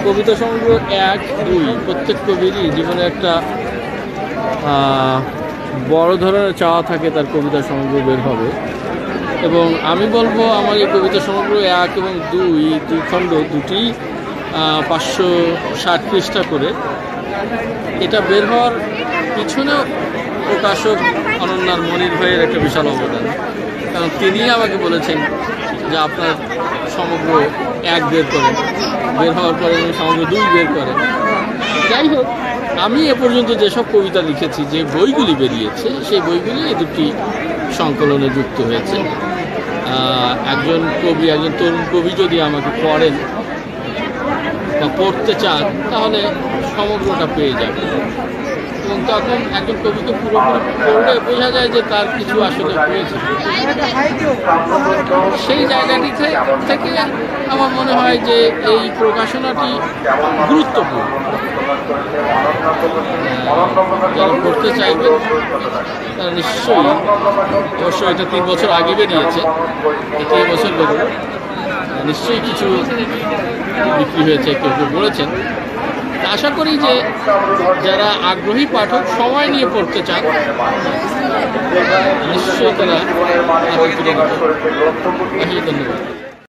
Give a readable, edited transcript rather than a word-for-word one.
কবিতা সমগ্র 1-2 প্রত্যেক কবিরই জীবনে একটা বড় ধরনের চাওয়া থাকে তার কবিতা সমগ্র বের হবে। এবং আমি বলবো আমার এই কবিতা সমগ্র 1 এবং 2 খণ্ড দুটি 560 পৃষ্ঠা করে। এটা বের হওয়ার পিছনেও প্রকাশক অনন্যার মনির ভাইয়ের একটা বিশাল অবদান, কারণ তিনি আমাকে বলেছেন যে আপনার সমগ্র 1 বের করেন, বের হওয়ার পরে সমগ্র 2 বের করেন। যাই হোক, আমি এ পর্যন্ত যেসব কবিতা লিখেছি, যে বইগুলি বেরিয়েছে, সেই বইগুলি এই দুটি সংকলনে যুক্ত হয়েছে। একজন কবি, একজন তরুণ কবি যদি আমাকে পড়েন বা পড়তে চান, তাহলে সমগ্রটা পেয়ে যাবে। এবং তখন একজন কবিকে পুরোপুরি পড়লে বোঝা যায় যে তার কিছু আসলে হয়েছে। সেই জায়গাটি থেকে আমার মনে হয় যে এই প্রকাশনাটি গুরুত্বপূর্ণ। যারা পড়তে চাইবেন তারা নিশ্চয়ই, অবশ্যই এটা 3 বছর আগে বেরিয়েছে, এটি এবছর বেরোবে, নিশ্চয়ই কিছু বিক্রি হয়েছে, কেউ কেউ বলেছেন। আশা করি যে যারা আগ্রহী পাঠক সময় নিয়ে পড়তে চান, নিশ্চয়ই তারা ধন্যবাদ।